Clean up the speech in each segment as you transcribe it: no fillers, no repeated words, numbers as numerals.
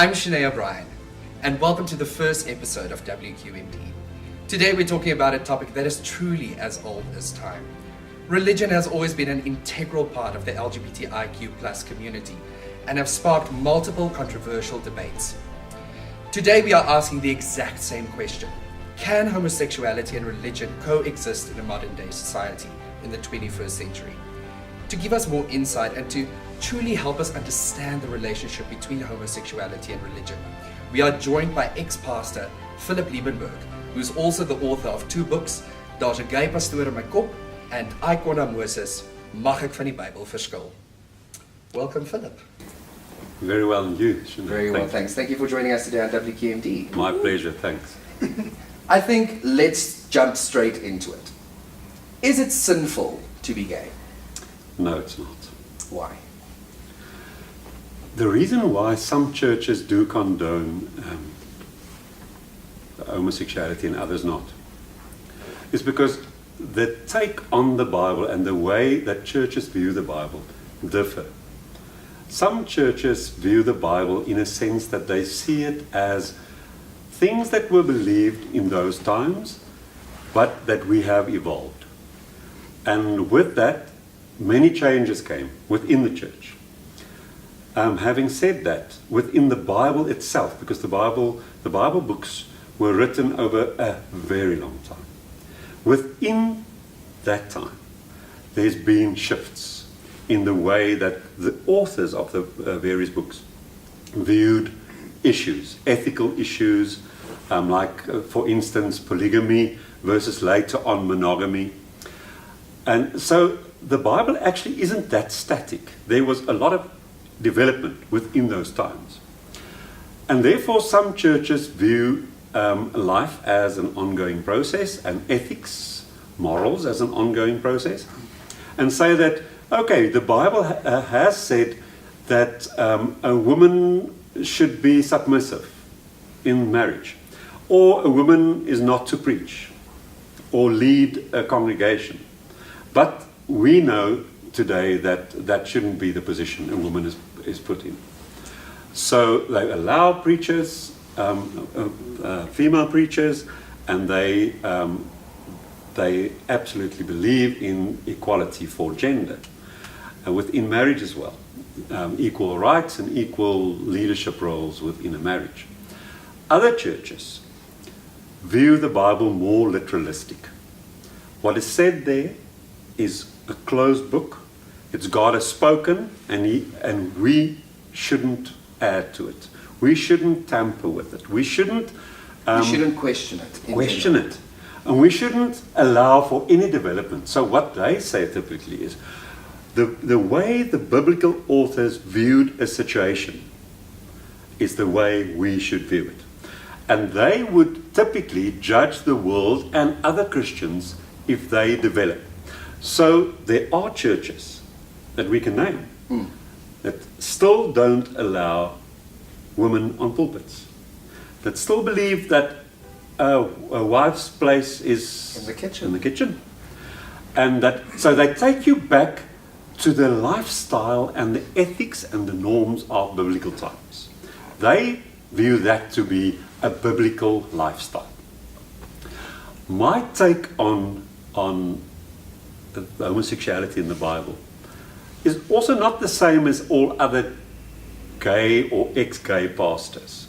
I'm Shenay O'Brien, and welcome to the first episode of WQMD. Today we're talking about a topic that is truly as old as time. Religion has always been an integral part of the LGBTIQ+ community and have sparked multiple controversial debates. Today we are asking the exact same question. Can homosexuality and religion coexist in a modern day society in the 21st century? To give us more insight and to truly help us understand the relationship between homosexuality and religion, we are joined by ex-pastor Philip Liebenberg, who's also the author of two books, Daar's 'n Gay Pastoor in My Kop and Icona Moses, Mag ek van die Bybel verskil? Welcome, Philip. Very well, and you? Very well, thanks. Thank you for joining us today on WQMD. My pleasure, thanks. I think let's jump straight into it. Is it sinful to be gay? No, it's not. Why? The reason why some churches do condone homosexuality and others not is because the take on the Bible and the way that churches view the Bible differ. Some churches view the Bible in a sense that they see it as things that were believed in those times, but that we have evolved. And with that, many changes came within the church. Having said that, within the Bible itself, because the Bible books were written over a very long time, within that time, there's been shifts in the way that the authors of the various books viewed issues, ethical issues, for instance, polygamy versus later on monogamy. And so the Bible actually isn't that static. There was a lot of development within those times. And therefore some churches view life as an ongoing process and ethics, morals as an ongoing process, and say that, okay, the Bible has said that a woman should be submissive in marriage, or a woman is not to preach or lead a congregation. But we know today that that shouldn't be the position a woman is put in. So they allow preachers, female preachers, and they absolutely believe in equality for gender. Within marriage as well, equal rights and equal leadership roles within a marriage. Other churches view the Bible more literalistic. What is said there is a closed book. It's God has spoken, and we shouldn't add to it. We shouldn't tamper with it. We shouldn't question it. Question it, and we shouldn't allow for any development. So what they say typically is, the way the biblical authors viewed a situation is the way we should view it. And they would typically judge the world and other Christians if they develop. So there are churches that we can name that still don't allow women on pulpits, that still believe that a wife's place is in the kitchen. And that, so they take you back to the lifestyle and the ethics and the norms of biblical times. They view that to be a biblical lifestyle. My take on the homosexuality in the Bible is also not the same as all other gay or ex-gay pastors.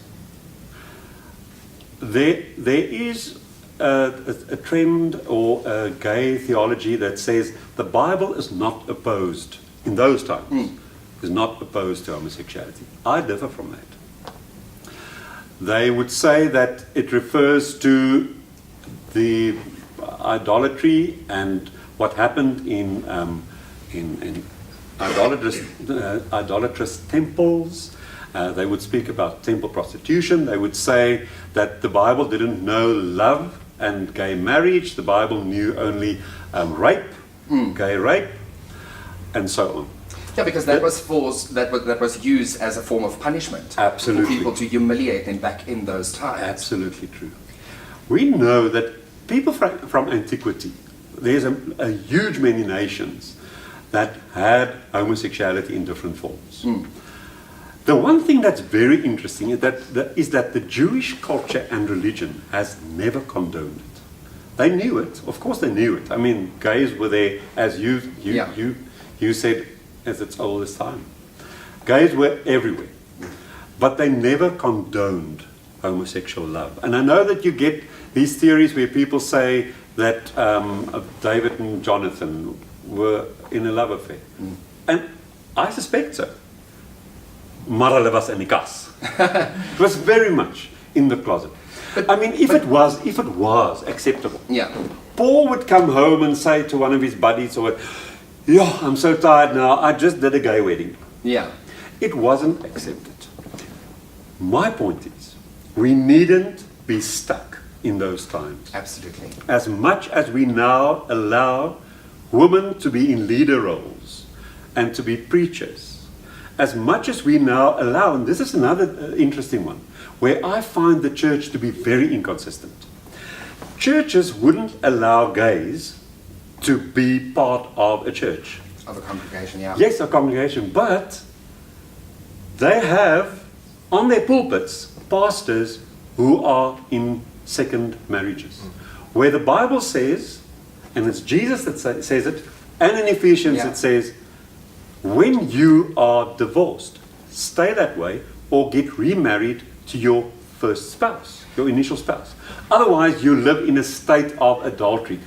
There is a trend or a gay theology that says the Bible is not opposed, in those times, is not opposed to homosexuality. I differ from that. They would say that it refers to the idolatry and what happened in idolatrous temples. They would speak about temple prostitution. They would say that the Bible didn't know love and gay marriage. The Bible knew only rape, gay rape, and so on. Yeah, because that was used as a form of punishment. Absolutely. For people to humiliate them back in those times. Absolutely true. We know that people from antiquity, there's a huge many nations that had homosexuality in different forms. The one thing that's very interesting is that the Jewish culture and religion has never condoned it. They knew it. Of course they knew it. I mean, gays were there, as you said, as it's old as time. Gays were everywhere. But they never condoned homosexual love. And I know that you get these theories where people say that David and Jonathan were in a love affair. And I suspect so. Maar hulle was in die kas. It was very much in the closet. I mean, if it was acceptable, Paul would come home and say to one of his buddies, "Yeah, I'm so tired now. I just did a gay wedding." Yeah. It wasn't accepted. My point is, we needn't be stuck in those times. Absolutely. As much as we now allow women to be in leader roles and to be preachers, as much as we now allow, and this is another interesting one, where I find the church to be very inconsistent. Churches wouldn't allow gays to be part of a church. Of a congregation, yeah. Yes, a congregation, but they have on their pulpits pastors who are in second marriages. Where the Bible says, and it's Jesus that says it, and in Ephesians it says, when you are divorced, stay that way or get remarried to your first spouse, your initial spouse. Otherwise, you live in a state of adultery.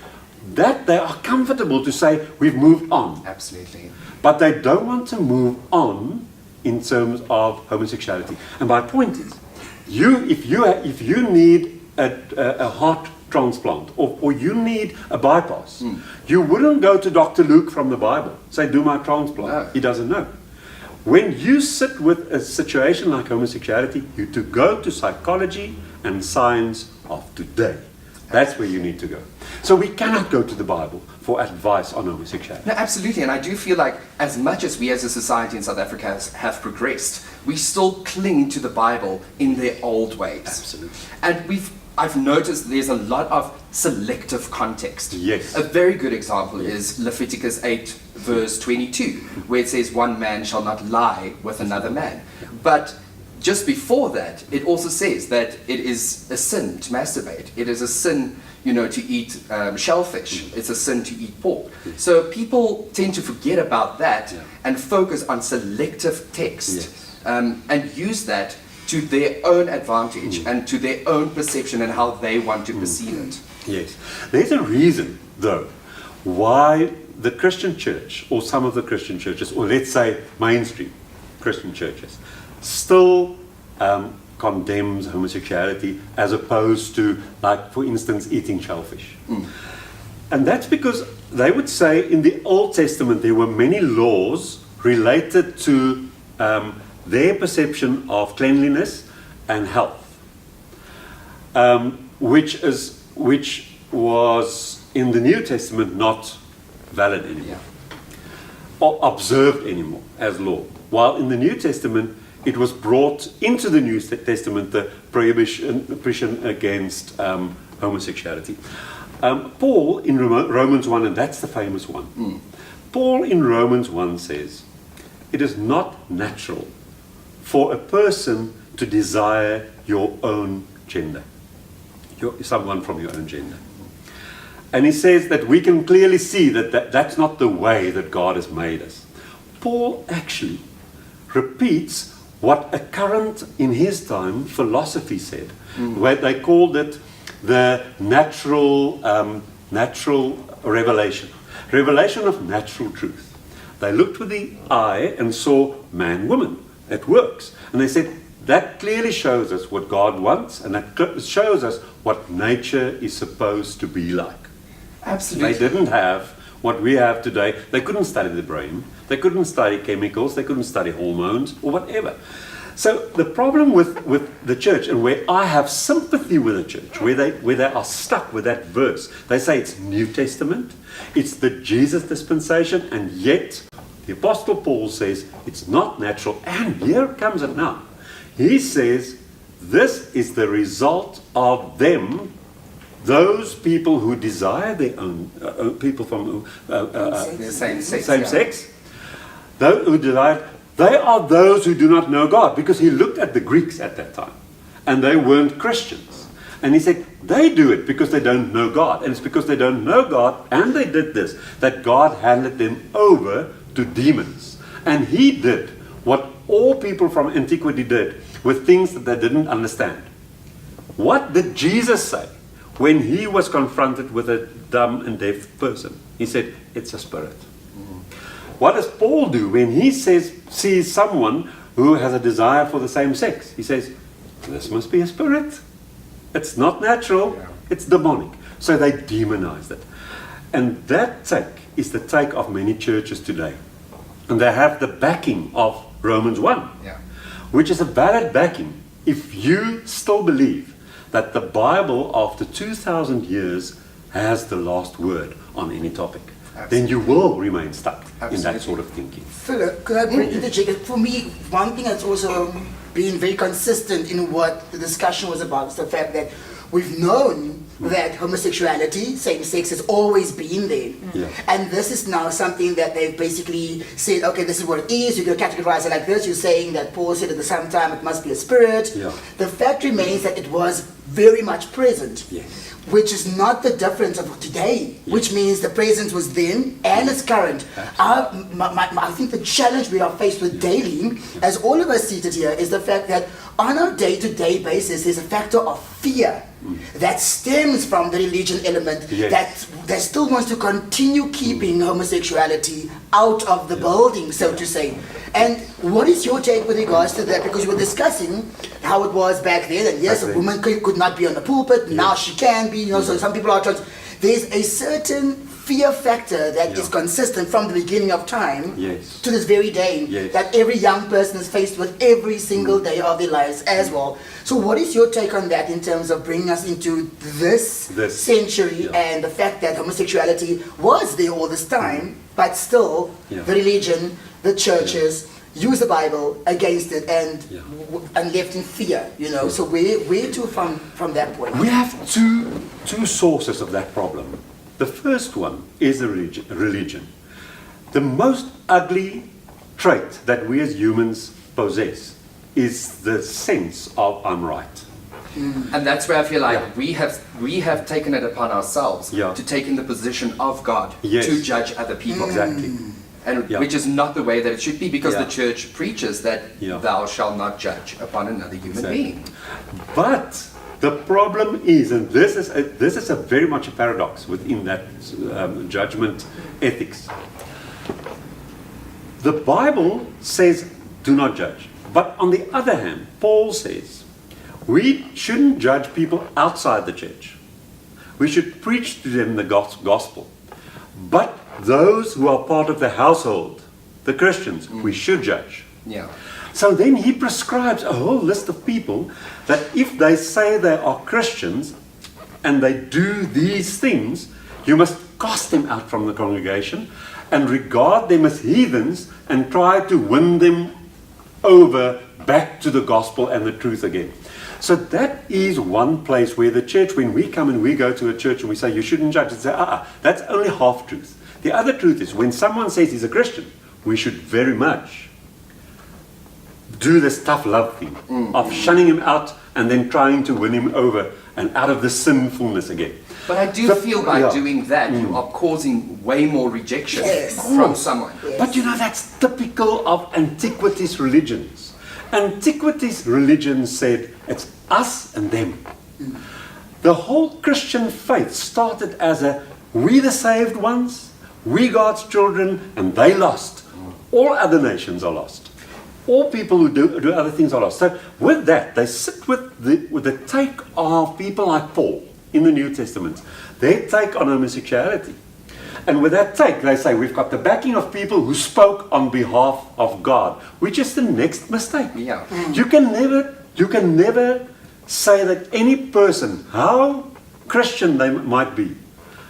That they are comfortable to say, we've moved on. Absolutely. But they don't want to move on in terms of homosexuality. And my point is, if you need a heart transplant or you need a bypass, you wouldn't go to Dr. Luke from the Bible, say, do my transplant. No. He doesn't know. When you sit with a situation like homosexuality, you to go to psychology and science of today. That's where you need to go. So we cannot go to the Bible for advice on homosexuality. No, absolutely. And I do feel like as much as we as a society in South Africa have progressed, we still cling to the Bible in their old ways. Absolutely. And I've noticed there's a lot of selective context. Yes. A very good example is Leviticus 8 verse 22, where it says one man shall not lie with another man. But just before that, it also says that it is a sin to masturbate. It is a sin, to eat shellfish. It's a sin to eat pork. So people tend to forget about that and focus on selective text and use that to their own advantage and to their own perception and how they want to perceive it. Yes. There's a reason, though, why the Christian church, or some of the Christian churches, or let's say mainstream Christian churches, still condemns homosexuality as opposed to, like, for instance, eating shellfish. And that's because they would say in the Old Testament there were many laws related to their perception of cleanliness and health, which was in the New Testament not valid anymore, or observed anymore as law. While in the New Testament it was brought into the New Testament, the prohibition against homosexuality. Paul in Romans 1, and that's the famous one, Paul in Romans 1 says, it is not natural for a person to desire your own gender, someone from your own gender. And he says that we can clearly see that that's not the way that God has made us. Paul actually repeats what a current in his time philosophy said, where they called it the natural revelation of natural truth. They looked with the eye and saw man, woman. It works. And they said, that clearly shows us what God wants, and that shows us what nature is supposed to be like. Absolutely. They didn't have what we have today. They couldn't study the brain. They couldn't study chemicals. They couldn't study hormones or whatever. So the problem with the church, and where I have sympathy with the church, where they are stuck with that verse, they say it's New Testament, it's the Jesus dispensation, and yet the Apostle Paul says it's not natural. And here comes it now. He says this is the result of them, those people who desire their own, people from the same sex. same sex, those who desire, They are those who do not know God, because he looked at the Greeks at that time, and they weren't Christians. And he said, they do it because they don't know God. And it's because they don't know God, and they did this, that God handed them over to demons. And he did what all people from antiquity did with things that they didn't understand. What did Jesus say when he was confronted with a dumb and deaf person? He said, it's a spirit. What does Paul do when he sees someone who has a desire for the same sex? He says, this must be a spirit. It's not natural, it's demonic. So they demonized it. And that take is the take of many churches today. And they have the backing of Romans 1, which is a valid backing if you still believe that the Bible after 2,000 years has the last word on any topic. Absolutely. Then you will remain stuck Absolutely. in that sort of thinking. Philip, could I interject? For me, one thing that's also been very consistent in what the discussion was about is the fact that we've known that homosexuality, same sex, has always been there. Yeah. And this is now something that they've basically said, okay, this is what it is, you're going to categorize it like this. You're saying that Paul said at the same time it must be a spirit. Yeah. The fact remains that it was very much present. Yes. Which is not the difference of today, which means the presence was then and it's current. I think the challenge we are faced with daily, as all of us seated here, is the fact that on a day-to-day basis, there's a factor of fear that stems from the religion element that still wants to continue keeping homosexuality out of the building, so to say. And what is your take with regards to that? Because we're discussing how it was back then, and yes, a woman could not be on the pulpit, now she can be, so some people are trans. There's a certain fear factor that is consistent from the beginning of time to this very day, that every young person is faced with every single day of their lives as well. So what is your take on that in terms of bringing us into this century and the fact that homosexuality was there all this time, but still the religion, the churches, use the Bible against it and left in fear, So where to from that point? We have two sources of that problem. The first one is the religion. The most ugly trait that we as humans possess is the sense of I'm right. And that's where I feel like we have taken it upon ourselves to take in the position of God to judge other people. Exactly. And which is not the way that it should be, because the church preaches that thou shalt not judge upon another human being. But the problem is, and this is a very much a paradox within that judgment ethics. The Bible says do not judge. But on the other hand, Paul says we shouldn't judge people outside the church. We should preach to them the gospel. But those who are part of the household, the Christians, we should judge. Yeah. So then he prescribes a whole list of people that if they say they are Christians and they do these things, you must cast them out from the congregation and regard them as heathens and try to win them over back to the gospel and the truth again. So that is one place where the church, when we come and we go to a church and we say you shouldn't judge, and say, that's only half truth. The other truth is when someone says he's a Christian, we should very much do this tough love thing of shunning him out and then trying to win him over and out of the sinfulness again. But I do feel by doing that, you are causing way more rejection from someone. Yes. But that's typical of antiquities religions. Antiquities religions said it's us and them. The whole Christian faith started as we the saved ones, we God's children, and they lost. All other nations are lost. All people who do other things are lost. So with that, they sit with the take of people like Paul in the New Testament. Their take on homosexuality. And with that take, they say, we've got the backing of people who spoke on behalf of God, which is the next mistake. Yeah. You can never say that any person, how Christian they might be,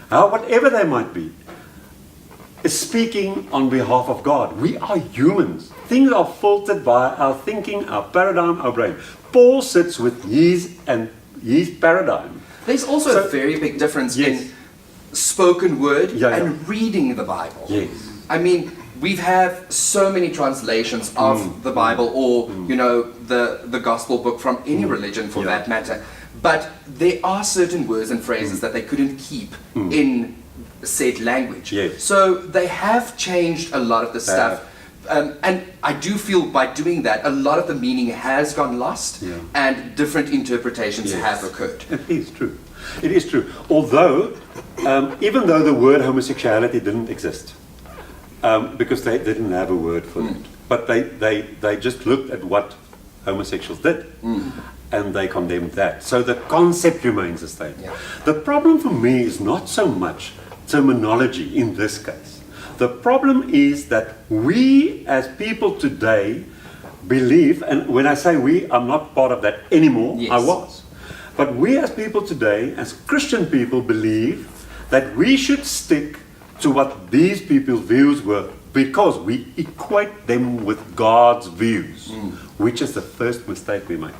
whatever they might be, is speaking on behalf of God. We are humans. Things are filtered by our thinking, our paradigm, our brain. Paul sits with his paradigm. There's also a very big difference in spoken word and reading the Bible. Yes. I mean, we have so many translations of the Bible, or you know, the gospel book from any religion for that matter. But there are certain words and phrases that they couldn't keep in said language. Yes. So they have changed a lot of the stuff. And I do feel by doing that, a lot of the meaning has gone lost, and different interpretations have occurred. It is true. It is true. Although, even though the word homosexuality didn't exist, because they didn't have a word for it, but they just looked at what homosexuals did, and they condemned that. So the concept remains the same. The problem for me is not so much terminology in this case. The problem is that we as people today believe, and when I say we, I'm not part of that anymore, I was. But we as people today, as Christian people, believe that we should stick to what these people's views were, because we equate them with God's views, which is the first mistake we make.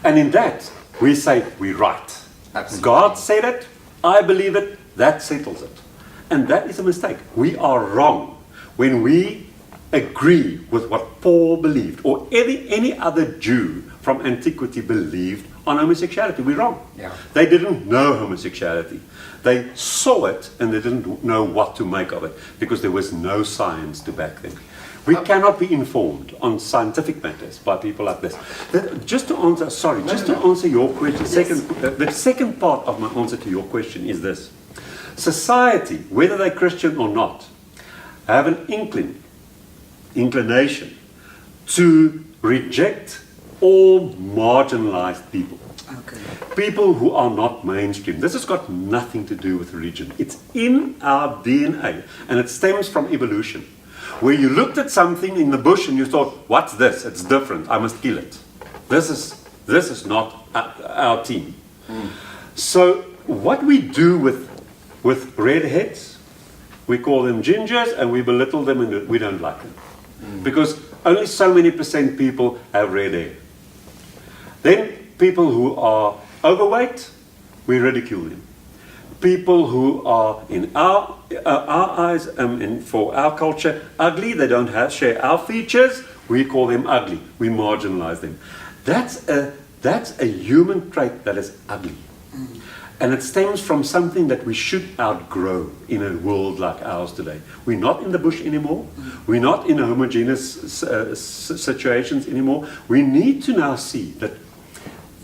And in that, we say we're right. Absolutely. God said it, I believe it, that settles it. And that is a mistake. We are wrong when we agree with what Paul believed, or any other Jew from antiquity believed on homosexuality. We're wrong. They didn't know homosexuality. They saw it and they didn't know what to make of it, because there was no science to back them. We cannot be informed on scientific matters by people like this. Just to answer, to answer your question, the second part of my answer to your question is this. Society, whether they're Christian or not, have an inclination to reject all marginalized people. People who are not mainstream. This has got nothing to do with religion. It's in our DNA, and it stems from evolution. Where you looked at something in the bush and you thought, what's this? It's different. I must kill it. This is not our team. So what we do with redheads, we call them gingers, and we belittle them, and we don't like them. Because only so many % people have red hair. Then people who are overweight, we ridicule them. People who are in our eyes, and for our culture, ugly, they don't share our features, we call them ugly. We marginalize them. That's a human trait that is ugly. And it stems from something that we should outgrow in a world like ours today. We're not in the bush anymore. We're not in homogeneous situations anymore. We need to now see that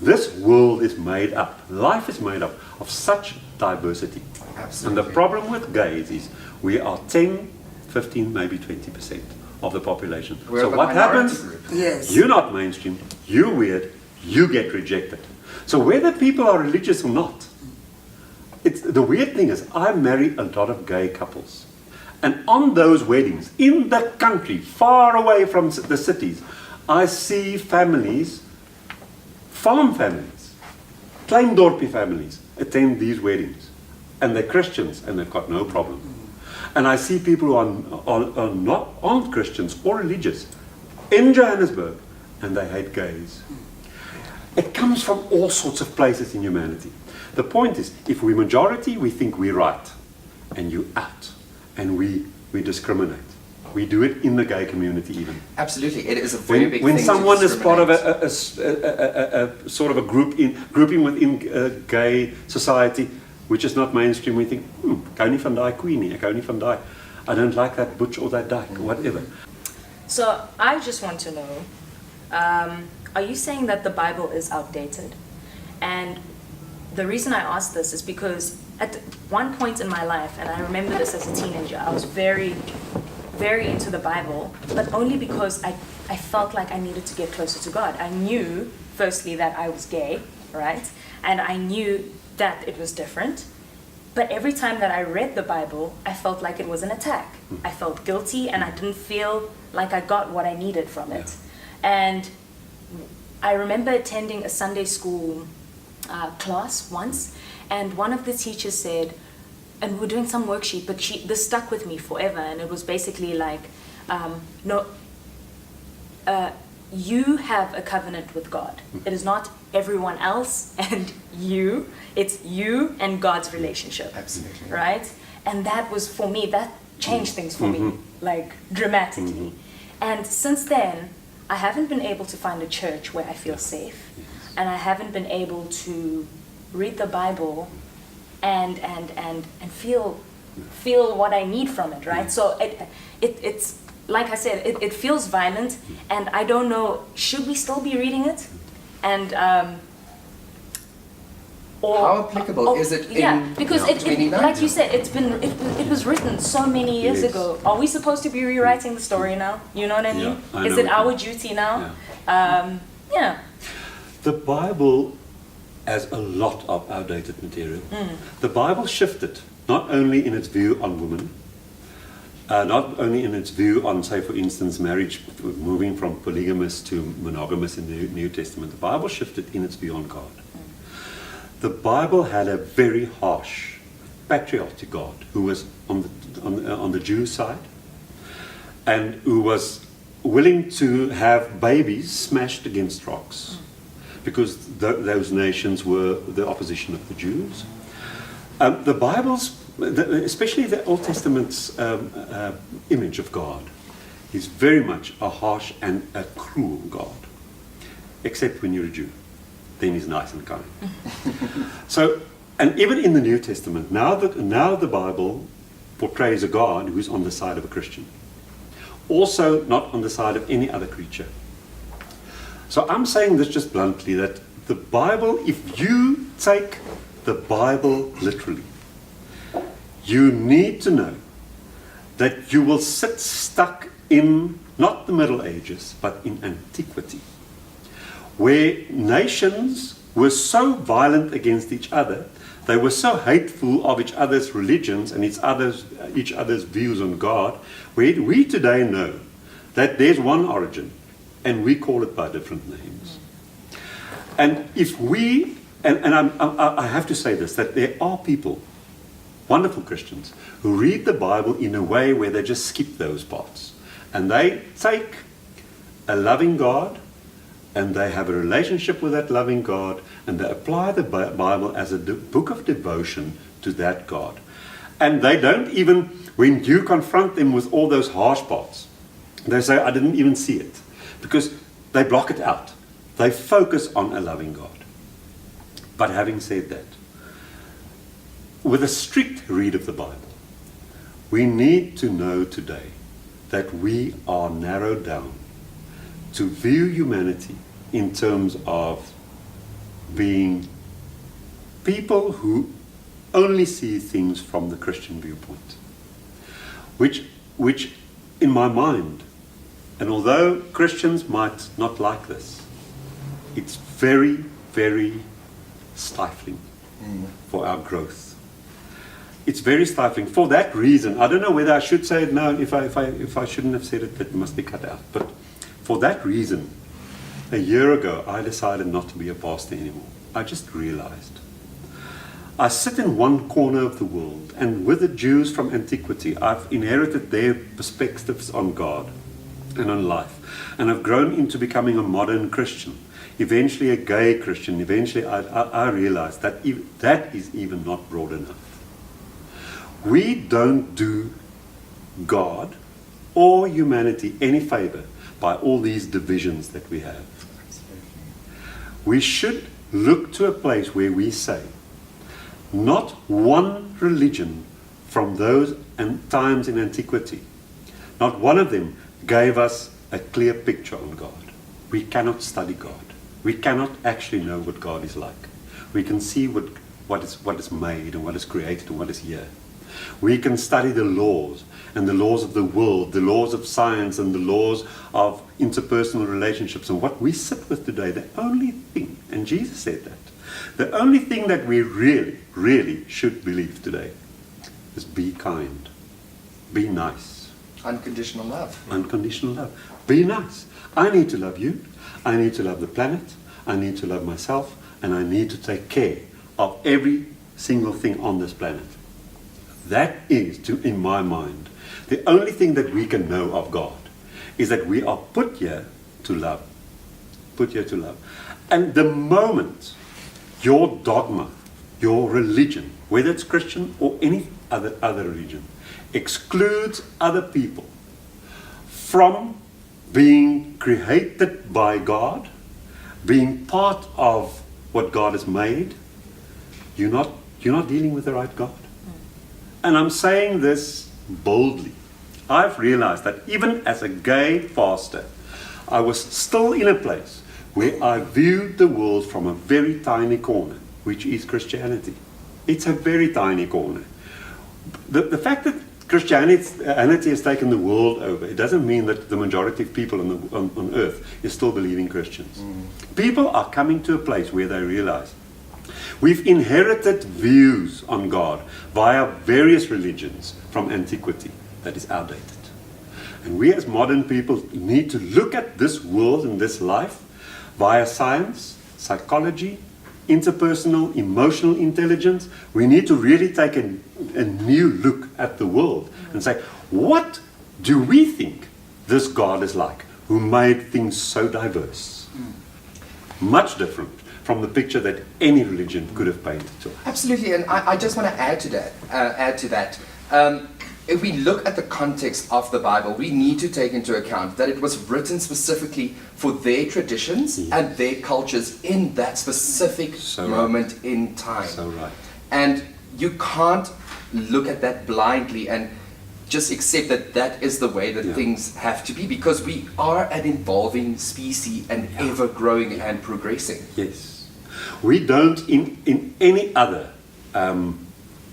this world is made up, life is made up of such diversity. Absolutely. And the problem with gays is we are 10, 15, maybe 20% of the population. We're so what happens? Yes. You're not mainstream, you're weird, you get rejected. So whether people are religious or not, the weird thing is I marry a lot of gay couples. And on those weddings, in the country, far away from the cities, I see families, farm families, Kleindorpie families, attend these weddings. And they're Christians, and they've got no problem. And I see people who aren't Christians or religious in Johannesburg, and they hate gays. It comes from all sorts of places in humanity. The point is, if we're majority, we think we're right, and you out, and we discriminate. We do it in the gay community even. Absolutely, it is a very big thing. When someone is part of discriminate. a sort of a grouping within gay society, which is not mainstream, we think, ek hou nie van daai queenie, ek hou nie van daai, I don't like that butch or that dyke, whatever. So I just want to know, are you saying that the Bible is outdated? And the reason I ask this is because at one point in my life, and I remember this as a teenager, I was very, very into the Bible, but only because I felt like I needed to get closer to God. I knew, firstly, that I was gay, right? And I knew that it was different. But every time that I read the Bible, I felt like it was an attack. I felt guilty, and I didn't feel like I got what I needed from it. And I remember attending a Sunday school class once, and one of the teachers said, and we were doing some worksheet, but this stuck with me forever, and it was basically like, you have a covenant with God. It is not everyone else and you, it's you and God's relationship. Absolutely. Right? And that was, for me, changed things for me, like dramatically. And since then, I haven't been able to find a church where I feel safe, and I haven't been able to read the Bible and feel what I need from it, right? So it's like I said, it feels violent, and I don't know, should we still be reading it? And or How applicable is it in because it, 2019? like you said, it was written so many years ago. Are we supposed to be rewriting the story now? You know what I mean? I Is know it what our you duty now? Yeah. The Bible has a lot of outdated material. The Bible shifted, not only in its view on women, not only in its view on, say, for instance, marriage, moving from polygamous to monogamous in the New Testament. The Bible shifted in its view on God. The Bible had a very harsh, patriarchal God who was on the Jew side, and who was willing to have babies smashed against rocks, because those nations were the opposition of the Jews. The Bible's, especially the Old Testament's image of God, is very much a harsh and a cruel God, except when you're a Jew. Then he's nice and kind. So, and even in the New Testament, now the Bible portrays a God who's on the side of a Christian. Also not on the side of any other creature. So I'm saying this just bluntly, that the Bible, if you take the Bible literally, you need to know that you will sit stuck in not the Middle Ages, but in antiquity, where nations were so violent against each other, they were so hateful of each other's religions and each other's views on God, where we today know that there's one origin, and we call it by different names. And if we, I have to say this, that there are people, wonderful Christians, who read the Bible in a way where they just skip those parts. And they take a loving God, and they have a relationship with that loving God, and they apply the Bible as a book of devotion to that God. And they don't even, when you confront them with all those harsh parts, they say, I didn't even see it. Because they block it out. They focus on a loving God. But having said that, with a strict read of the Bible, we need to know today that we are narrowed down to view humanity in terms of being people who only see things from the Christian viewpoint. Which in my mind, and although Christians might not like this, it's very, very stifling for our growth. It's very stifling. For that reason, I don't know whether I should say it now. If I shouldn't have said it, that must be cut out. But for that reason, a year ago, I decided not to be a pastor anymore. I just realized. I sit in one corner of the world, and with the Jews from antiquity, I've inherited their perspectives on God and on life. And I've grown into becoming a modern Christian, eventually a gay Christian. Eventually, I realized that that is even not broad enough. We don't do God or humanity any favor by all these divisions that we have. We should look to a place where we say, not one religion from those times in antiquity, not one of them gave us a clear picture on God. We cannot study God. We cannot actually know what God is like. We can see what is made and what is created and what is here. We can study the laws and the laws of the world, the laws of science and the laws of interpersonal relationships. And what we sit with today, the only thing, and Jesus said that, the only thing that we really, really should believe today is be kind, be nice. Unconditional love. Unconditional love. Be nice. I need to love you. I need to love the planet. I need to love myself. And I need to take care of every single thing on this planet. That is, in my mind, the only thing that we can know of God is that we are put here to love. Put here to love. And the moment your dogma, your religion, whether it's Christian or any other religion excludes other people from being created by God, being part of what God has made, you're not dealing with the right God. And I'm saying this boldly. I've realized that even as a gay pastor, I was still in a place where I viewed the world from a very tiny corner, which is Christianity. It's a very tiny corner. The fact that Christianity has taken the world over, it doesn't mean that the majority of people on earth is still believing Christians. People are coming to a place where they realize we've inherited views on God via various religions from antiquity that is outdated. And we as modern people need to look at this world and this life via science, psychology, interpersonal, emotional intelligence. We need to really take a new look at the world and say, what do we think this God is like, who made things so diverse? Much different from the picture that any religion could have painted to us. Absolutely, and I just want to add to that. If we look at the context of the Bible, we need to take into account that it was written specifically for their traditions and their cultures in that specific moment in time. So right. And you can't look at that blindly and just accept that that is the way that things have to be, because we are an evolving species and ever growing and progressing. Yes. We don't, in any other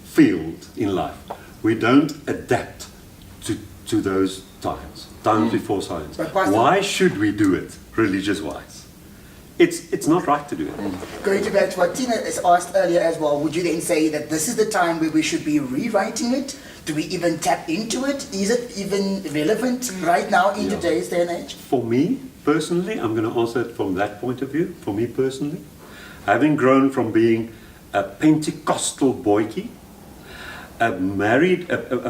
field in life, we don't adapt to those times before science. Why should we do it religious-wise? It's not right to do it. Going back to what Tina has asked earlier as well, would you then say that this is the time where we should be rewriting it? Do we even tap into it? Is it even relevant right now in today's day and age? For me, personally, I'm going to answer it from that point of view. For me personally, having grown from being a Pentecostal boykie, a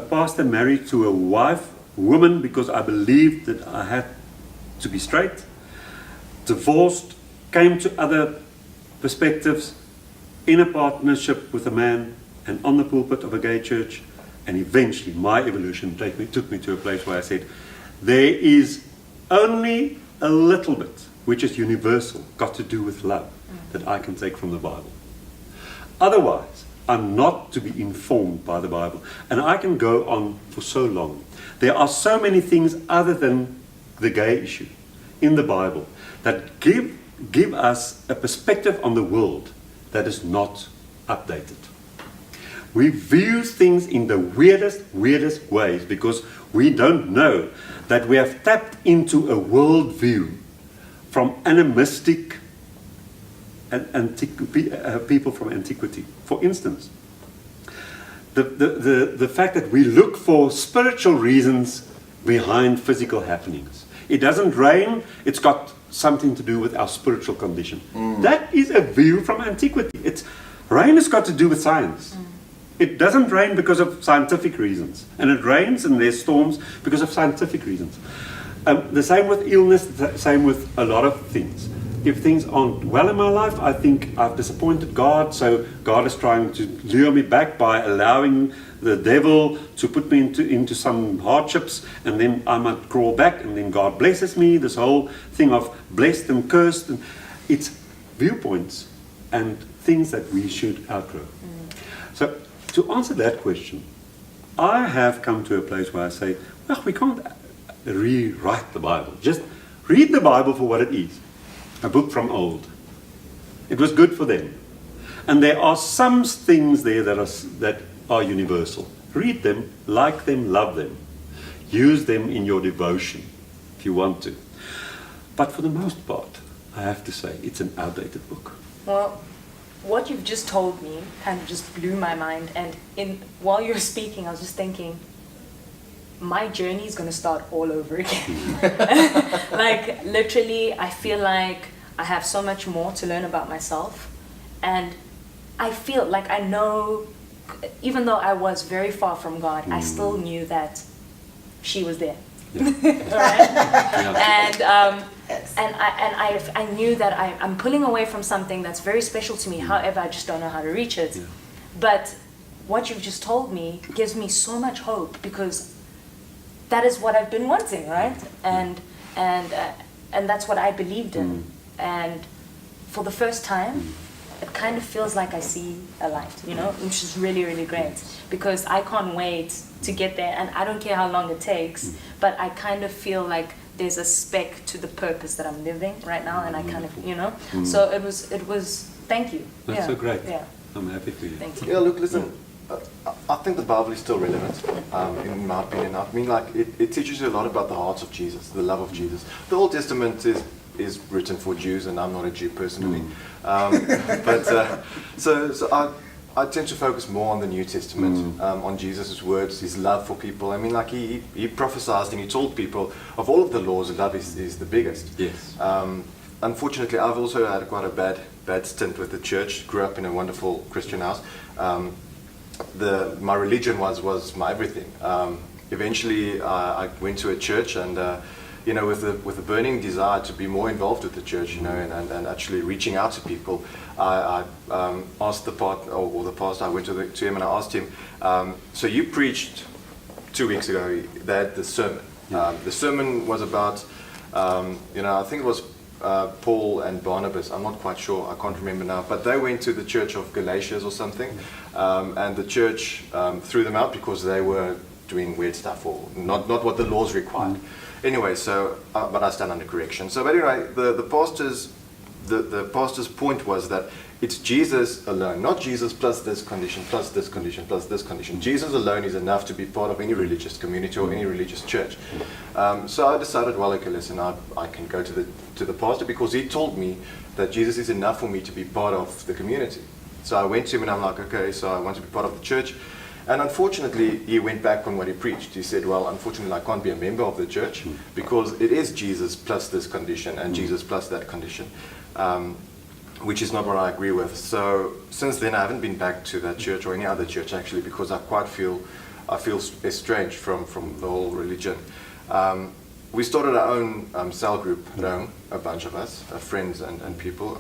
pastor married to a woman because I believed that I had to be straight, divorced, came to other perspectives, in a partnership with a man and on the pulpit of a gay church, and eventually my evolution took me to a place where I said, there is only a little bit which is universal, got to do with love, that I can take from the Bible. Otherwise, I'm not to be informed by the Bible. And I can go on for so long. There are so many things other than the gay issue in the Bible that give us a perspective on the world that is not updated. We view things in the weirdest ways because we don't know that we have tapped into a worldview from animistic and people from antiquity. For instance, the fact that we look for spiritual reasons behind physical happenings. It doesn't rain, it's got something to do with our spiritual condition. That is a view from antiquity. Rain has got to do with science. It doesn't rain because of scientific reasons. And it rains and there's storms because of scientific reasons. The same with illness, the same with a lot of things. If things aren't well in my life, I think I've disappointed God, so God is trying to lure me back by allowing the devil to put me into some hardships, and then I might crawl back, and then God blesses me. This whole thing of blessed and cursed, and it's viewpoints and things that we should outgrow. So to answer that question, I have come to a place where I say, well, we can't rewrite the Bible. Just read the Bible for what it is. A book from old. It was good for them. And there are some things there that are universal. Read them, like them, love them. Use them in your devotion, if you want to. But for the most part, I have to say, it's an outdated book. Well, what you've just told me kind of just blew my mind. And while you were speaking, I was just thinking, my journey is going to start all over again. Like, literally, I feel like I have so much more to learn about myself. And I feel like I know, even though I was very far from God, I still knew that she was there. Yeah. Right? Yeah. And I knew that I'm pulling away from something that's very special to me. However, I just don't know how to reach it. Yeah. But what you've just told me gives me so much hope, because that is what I've been wanting, right? And that's what I believed in. And for the first time, it kind of feels like I see a light, which is really, really great, because I can't wait to get there, and I don't care how long it takes, but I kind of feel like there's a speck to the purpose that I'm living right now, and I kind of, so it was, thank you. That's so great. Yeah. I'm happy for you. Thank you. Yeah, look, listen, I think the Bible is still relevant, in my opinion. I mean, like, it teaches you a lot about the heart of Jesus, the love of Jesus. The Old Testament is written for Jews, and I'm not a Jew personally. So I tend to focus more on the New Testament, on Jesus' words, his love for people. I mean, like, he prophesied and he told people, of all of the laws, love is the biggest. Yes. Unfortunately, I've also had quite a bad stint with the church. Grew up in a wonderful Christian house. My religion was my everything. Eventually, I went to a church, and with a burning desire to be more involved with the church, and actually reaching out to people, I asked the pastor. I went to him and I asked him, so you preached 2 weeks ago. They had the sermon. The sermon was about, I think it was Paul and Barnabas. I'm not quite sure. I can't remember now. But they went to the church of Galatians or something, and the church threw them out because they were doing weird stuff, or not what the laws required. Anyway, so but I stand under correction. So, but anyway, the pastor's point was that it's Jesus alone, not Jesus plus this condition, plus this condition, plus this condition. Jesus alone is enough to be part of any religious community or any religious church. So I decided, well, okay, listen, I can go to the pastor, because he told me that Jesus is enough for me to be part of the community. So I went to him and I'm like, okay, so I want to be part of the church. And unfortunately, he went back on what he preached. He said, well, unfortunately, I can't be a member of the church because it is Jesus plus this condition and Jesus plus that condition, which is not what I agree with. So since then, I haven't been back to that church or any other church, actually, because I feel estranged from the whole religion. We started our own cell group at home, a bunch of us, friends and people.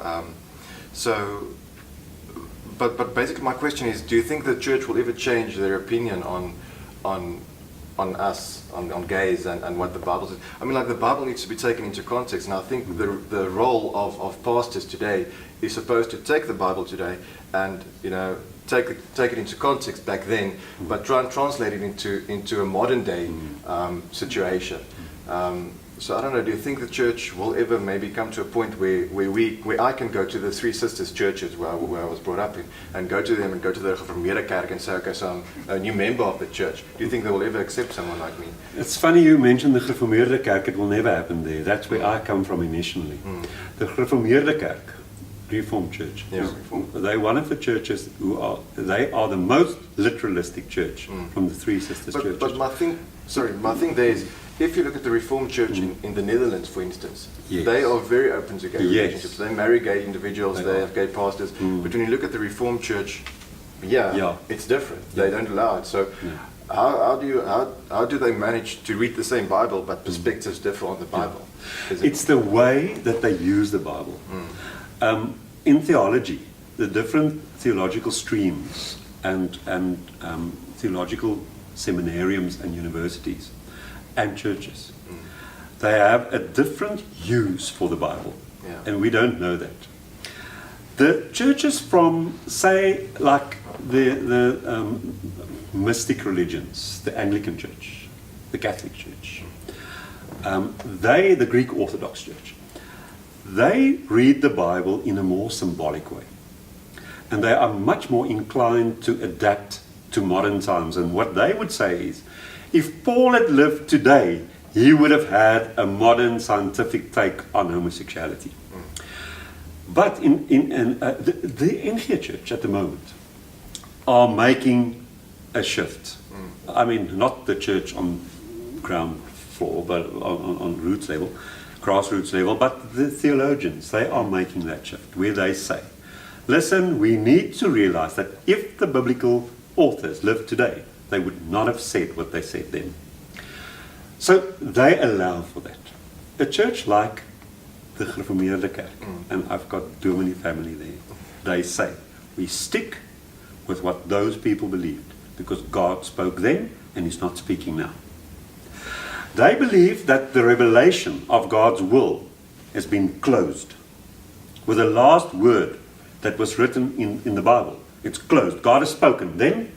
But basically my question is, do you think the church will ever change their opinion on us, on gays and what the Bible says? I mean, like, the Bible needs to be taken into context, and I think the role of pastors today is supposed to take the Bible today and, take it into context back then, but try and translate it into a modern day situation. So I don't know, do you think the church will ever maybe come to a point where I can go to the Three Sisters churches where I was brought up in, and go to them and go to the Gereformeerde Kerk and say, okay, so I'm a new member of the church. Do you think they will ever accept someone like me? It's funny you mentioned the Gereformeerde Kerk. It will never happen there. That's where I come from initially. The Gereformeerde Kerk, Reformed Church, they're one of the churches they are the most literalistic church from the Three Sisters churches. But my thing there is, if you look at the Reformed Church in the Netherlands, for instance, they are very open to gay relationships. They marry gay individuals, they have gay pastors. But when you look at the Reformed Church, it's different. They don't allow it. So how do they manage to read the same Bible but perspectives differ on the Bible? It's the way that they use the Bible. In theology, the different theological streams and theological seminariums and universities and churches, they have a different use for the Bible, and we don't know that. The churches from, say, like the mystic religions, the Anglican Church, the Catholic Church, the Greek Orthodox Church, they read the Bible in a more symbolic way, and they are much more inclined to adapt to modern times. And what they would say is, if Paul had lived today, he would have had a modern scientific take on homosexuality. But the NG Church at the moment are making a shift. I mean, not the church on ground floor, but on roots level, grassroots level, but the theologians, they are making that shift, where they say, listen, we need to realize that if the biblical authors lived today, they would not have said what they said then. So they allow for that. A church like the Gereformeerde Kerk, and I've got Dominee family there, they say, we stick with what those people believed, because God spoke then and He's not speaking now. They believe that the revelation of God's will has been closed. With the last word that was written in the Bible, it's closed. God has spoken then,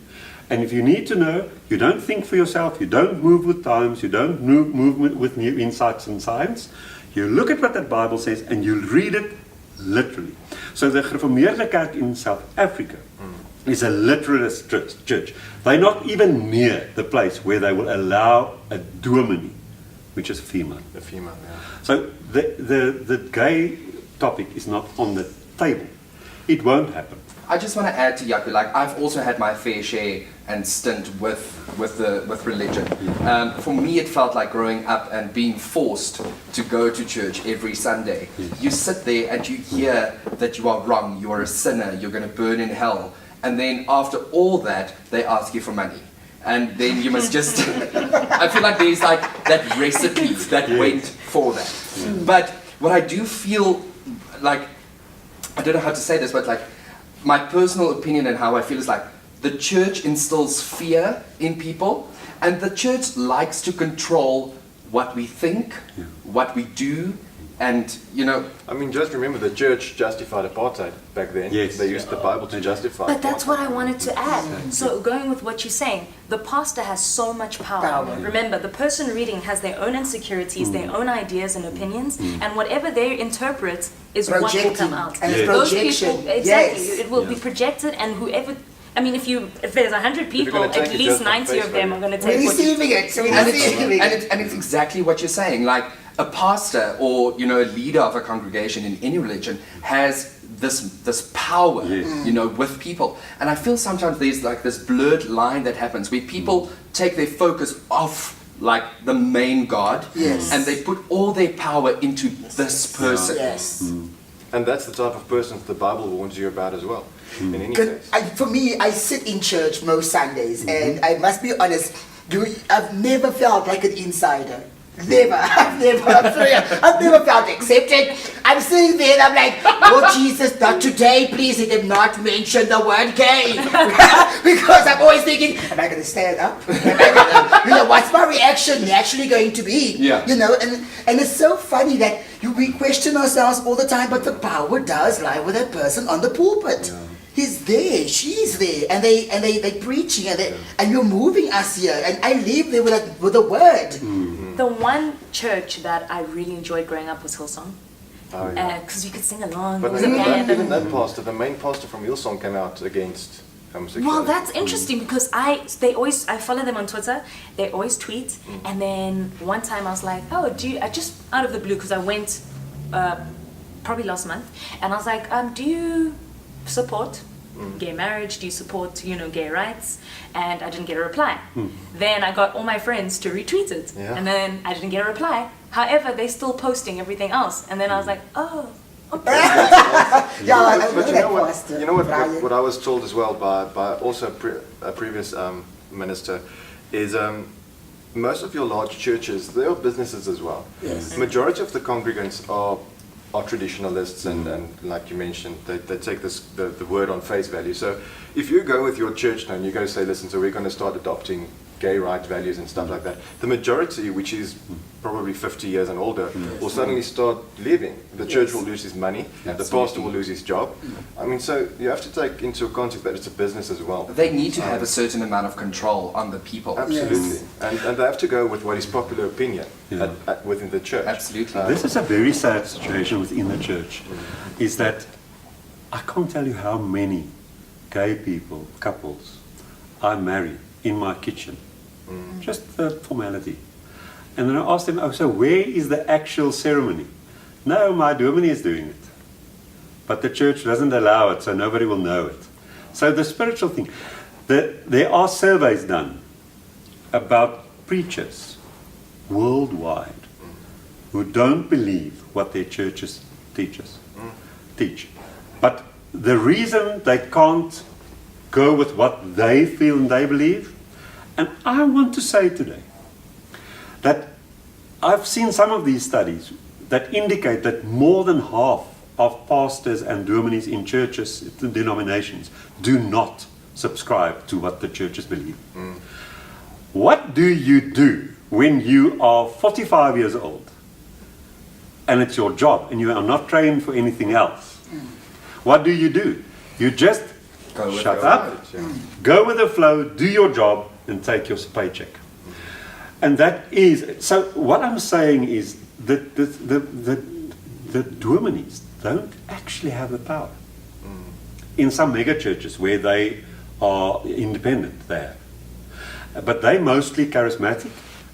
and if you need to know, you don't think for yourself, you don't move with times, you don't move with new insights and science. You look at what that Bible says and you read it literally. So the Gereformeerde Kerk in South Africa is a literalist church. They're not even near the place where they will allow a dominee, which is female. The female, yeah. So the gay topic is not on the table. It won't happen. I just want to add to Jaco, like I've also had my fair share and stint with religion. For me, it felt like growing up and being forced to go to church every Sunday. You sit there and you hear that you are wrong, you are a sinner, you're going to burn in hell, and then after all that, they ask you for money. And then you must just, I feel like there's like that recipe that went for that. But what I do feel like, I don't know how to say this, but like my personal opinion and how I feel is like the church instills fear in people, and the church likes to control what we think, what we do, and you know. I mean, just remember the church justified apartheid back then. Yes. They used the Bible to justify. But that's apartheid. what I wanted to add. So going with what you're saying, the pastor has so much power. Remember, the person reading has their own insecurities, their own ideas and opinions, and whatever they interpret is what will come out. And it's Those projection. people, exactly, Yes. it will be projected, and whoever. I mean, if there's 100 people, gonna take at it least just on 90 of face them value. are going to We're take what you receiving it. We're And receiving it. it's exactly what you're saying. Like a pastor or, you know, a leader of a congregation in any religion has this power, you know, with people. And I feel sometimes there's like this blurred line that happens where people take their focus off like the main God, Yes. and they put all their power into this person. Yes. And that's the type of person the Bible warns you about as well. In any case. For me, I sit in church most Sundays, and I must be honest, I've never felt like an insider. Never. I'm sorry, I've never felt accepted. I'm sitting there and I'm like, oh Jesus, not today, please let him not mention the word gay. Because I'm always thinking, am I going to stand up? Am I gonna, you know, what's my reaction actually going to be? Yeah. You know, and it's so funny that we question ourselves all the time, but the power does lie with that person on the pulpit. Yeah. He's there, she's there, and they preaching, and you're moving us here, and I live there with a word. The one church that I really enjoyed growing up was Hillsong. Oh, yeah. Because you could sing along. But There was a band. even that pastor, the main pastor from Hillsong, came out against homosexuality. Well, that's interesting because I follow them on Twitter. They always tweet, and then one time I was like, oh, I just out of the blue, because I went probably last month, and I was like, do you support gay marriage? Do you support, you know, gay rights? And I didn't get a reply. Then I got all my friends to retweet it, and then I didn't get a reply. However, they're still posting everything else, and then I was like, oh. Okay. Yeah, I know But you that know what? pastor, You know Brian. what I was told as well by also a previous minister is most of your large churches, they are businesses as well. Yes. Majority of the congregants are traditionalists, and like you mentioned, they take the word on face value. So if you go with your church now and you go say, listen, so we're going to start adopting gay right values and stuff like that, the majority, which is probably 50 years and older, will suddenly start leaving. The church will lose his money, the pastor will lose his job. I mean, so you have to take into account that it's a business as well. They need to have a certain amount of control on the people. Absolutely. And they have to go with what is popular opinion within the church. Absolutely. This is a very sad situation within the church, is that I can't tell you how many gay people, couples, I marry in my kitchen. Just the formality. And then I ask them, oh, so where is the actual ceremony? No, my dominee is doing it. But the church doesn't allow it, so nobody will know it. So the spiritual thing, there are surveys done about preachers worldwide who don't believe what their churches teach. But the reason they can't go with what they feel and they believe, and I want to say today that I've seen some of these studies that indicate that more than half of pastors and dominees in churches, denominations, do not subscribe to what the churches believe. What do you do when you are 45 years old and it's your job and you are not trained for anything else? What do? You just Go with shut the up, flow. go with the flow, do your job, and take your paycheck. And that is, so what I'm saying is that the Dominees don't actually have the power. In some mega churches where they are independent, they have. But they're mostly charismatic,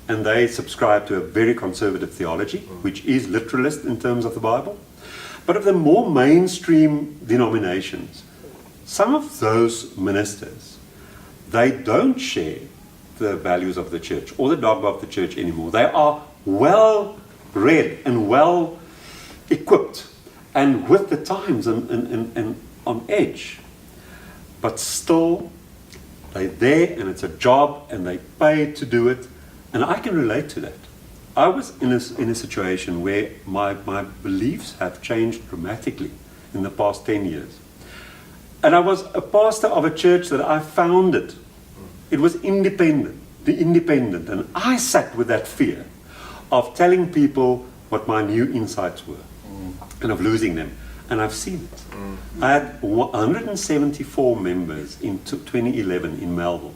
and they subscribe to a very conservative theology, which is literalist in terms of the Bible. But of the more mainstream denominations, some of those ministers, they don't share the values of the church or the dogma of the church anymore. They are well read and well equipped and with the times and on edge. But still, they're there and it's a job and they pay to do it. And I can relate to that. I was in a situation where my beliefs have changed dramatically in the past 10 years. And I was a pastor of a church that I founded. It was independent, and I sat with that fear of telling people what my new insights were and of losing them. And I've seen it. I had 174 members in 2011 in Melbourne.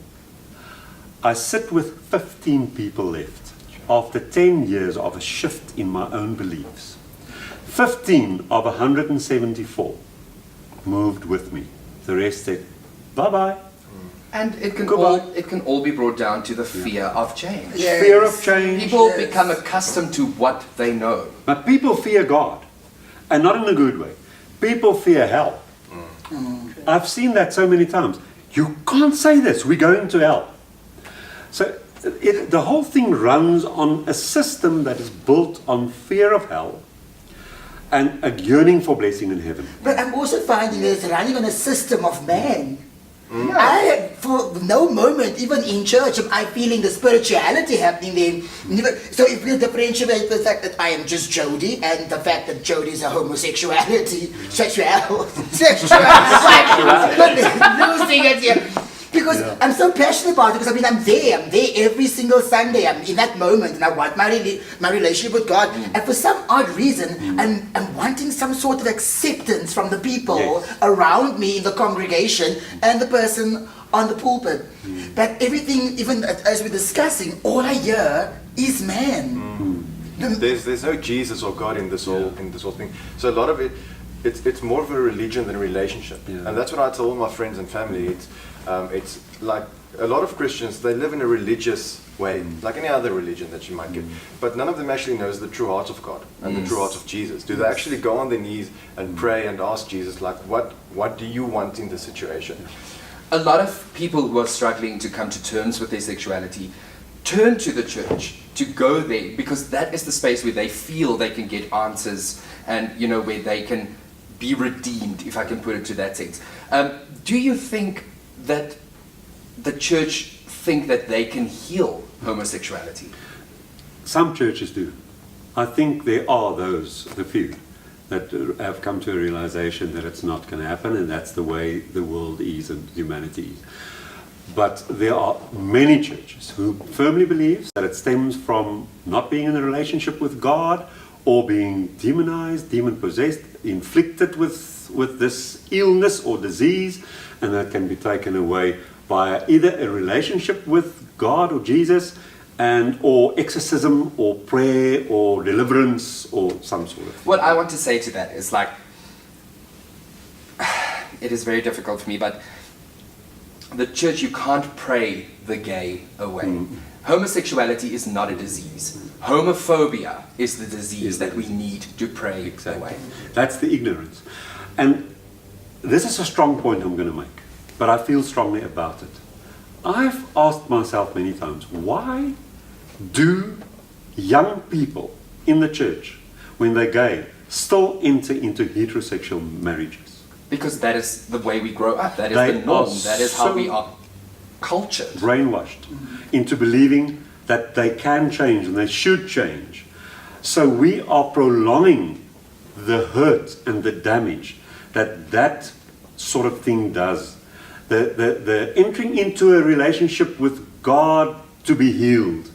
I sit with 15 people left after 10 years of a shift in my own beliefs. 15 of 174 moved with me. The rest said, bye-bye. And it can Goodbye. all be brought down to the fear of change. Yes. Fear of change. People become accustomed to what they know. But people fear God, and not in a good way. People fear hell. I've seen that so many times. You can't say this, we're going to hell. So the whole thing runs on a system that is built on fear of hell and a yearning for blessing in heaven. But I'm also finding that it's running on a system of man. I, for no moment, even in church, am I feeling the spirituality happening there. So if we differentiate the fact that I am just Jodi and the fact that Jodi is a homosexuality, losing it here. Because I'm so passionate about it, because I'm there every single Sunday. I'm in that moment, and I want my relationship with God. And for some odd reason, I'm wanting some sort of acceptance from the people around me in the congregation and the person on the pulpit. But everything, even as we're discussing, all I hear is man. There's no Jesus or God in this whole thing. So a lot of it's more of a religion than a relationship, and that's what I tell all my friends and family. It's like a lot of Christians, they live in a religious way, like any other religion that you might get, but none of them actually knows the true heart of God and the true heart of Jesus. Do they actually go on their knees and pray and ask Jesus, like, what do you want in this situation? A lot of people who are struggling to come to terms with their sexuality turn to the church to go there, because that is the space where they feel they can get answers and, where they can be redeemed, if I can put it to that sense. Do you think that the church think that they can heal homosexuality? Some churches do. I think there are the few, that have come to a realization that it's not going to happen, and that's the way the world is and humanity is. But there are many churches who firmly believe that it stems from not being in a relationship with God, or being demonized, demon-possessed, inflicted with this illness or disease, and that can be taken away by either a relationship with God or Jesus, or exorcism, or prayer, or deliverance, or some sort of thing. What I want to say to that is, like, it is very difficult for me, but the church, you can't pray the gay away. Homosexuality is not a disease. Homophobia is the disease that we need to pray away. That's the ignorance. And this is a strong point I'm going to make, but I feel strongly about it. I've asked myself many times, why do young people in the church, when they're gay, still enter into heterosexual marriages? Because that is the way we grow up. That is They the norm. are That is how so we are cultured. Brainwashed into believing that they can change and they should change. So we are prolonging the hurt and the damage that sort of thing does. the entering into a relationship with God to be healed,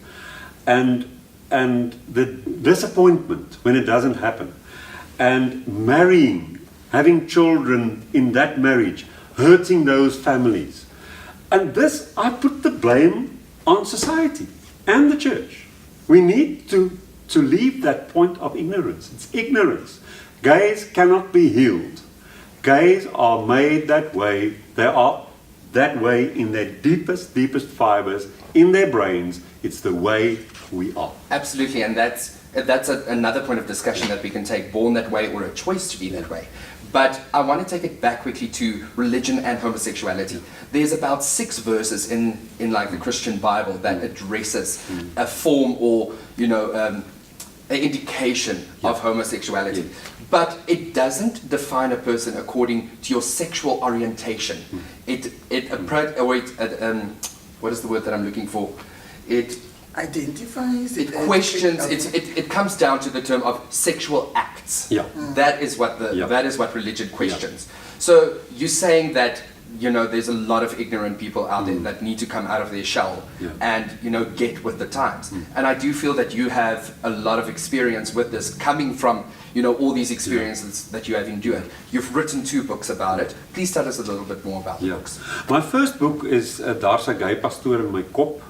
and the disappointment when it doesn't happen, and marrying, having children in that marriage, hurting those families. And this, I put the blame on society and the church. We need to leave that point of ignorance. It's ignorance. Gays cannot be healed. Gays are made that way. They are that way in their deepest fibers, in their brains. It's the way we are. Absolutely, and that's another point of discussion that we can take, born that way or a choice to be that way. But I want to take it back quickly to religion and homosexuality. There's about 6 verses in like the Christian Bible that addresses a form or, an indication of homosexuality. Yeah. But it doesn't define a person according to your sexual orientation. What is the word that I'm looking for? It Identifies. It questions. It comes down to the term of sexual acts. Yeah. That is what religion questions. So you're saying that there's a lot of ignorant people out there that need to come out of their shell and get with the times. And I do feel that you have a lot of experience with this, coming from all these experiences that you have endured. You've written 2 books about it. Please tell us a little bit more about the books. My first book is Daar's 'n Gay Pastoor in My Kop.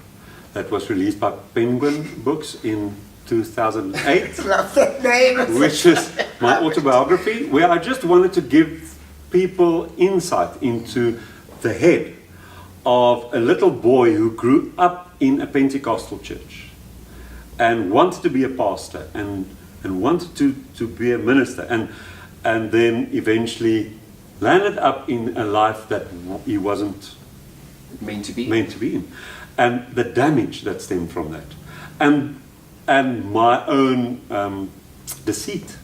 That was released by Penguin Books in 2008, Love that name. which is my autobiography, where I just wanted to give people insight into the head of a little boy who grew up in a Pentecostal church and wanted to be a pastor and wanted to be a minister, and then eventually landed up in a life that he wasn't Meant to be. in. And the damage that stemmed from that, and my own deceit.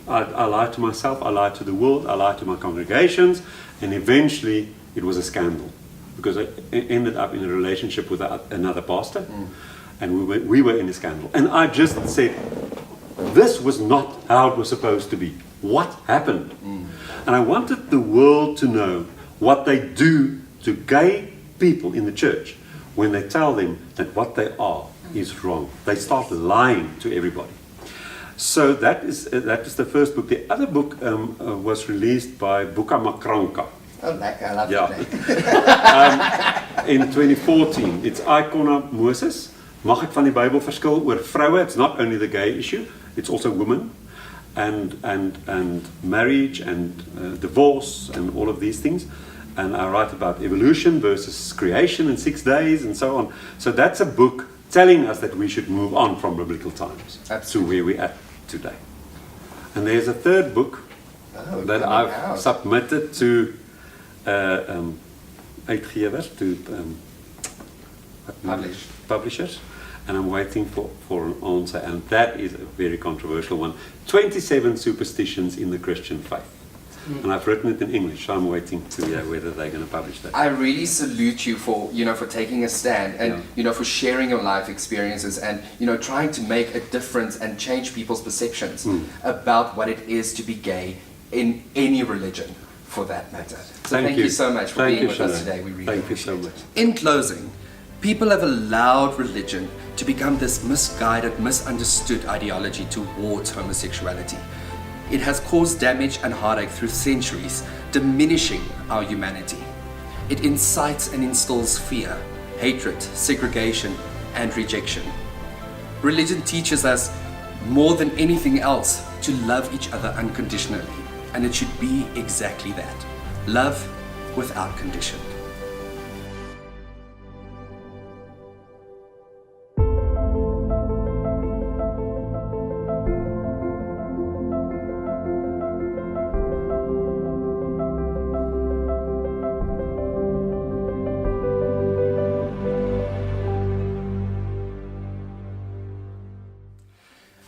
I lied to myself, I lied to the world, I lied to my congregations, and eventually it was a scandal, because I ended up in a relationship with another pastor, and we were in a scandal. And I just said, this was not how it was supposed to be. What happened? And I wanted the world to know what they do to gay people in the church when they tell them that what they are is wrong. They start lying to everybody. So that is the first book. The other book was released by Buka Makranka. Oh, I love that name. In 2014. It's Icona Moses. Mag ek van die Bybel verskil oor vroue? It's not only the gay issue, it's also women and marriage and divorce and all of these things. And I write about evolution versus creation in 6 days and so on. So that's a book telling us that we should move on from biblical times to where we're at today. And there's a third book that I've submitted to uitgewers, to publishers, and I'm waiting for an answer. And that is a very controversial one. 27 superstitions in the Christian faith. And I've written it in English, so I'm waiting to hear whether they're going to publish that. I really salute you for for taking a stand and for sharing your life experiences and trying to make a difference and change people's perceptions about what it is to be gay in any religion, for that matter. So thank you so much for being with us today. We really appreciate it. In closing, people have allowed religion to become this misguided, misunderstood ideology towards homosexuality. It has caused damage and heartache through centuries, diminishing our humanity. It incites and instills fear, hatred, segregation, and rejection. Religion teaches us, more than anything else, to love each other unconditionally, and it should be exactly that. Love without condition.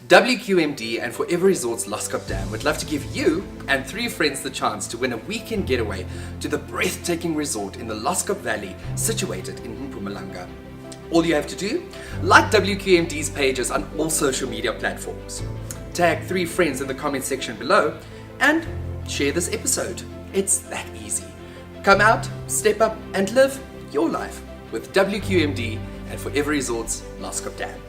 WQMD and Forever Resorts Loskop Dam would love to give you and 3 friends the chance to win a weekend getaway to the breathtaking resort in the Loskop Valley situated in Mpumalanga. All you have to do, like WQMD's pages on all social media platforms, tag 3 friends in the comment section below, and share this episode. It's that easy. Come out, step up, and live your life with WQMD and For Every Resorts Loskop Dam.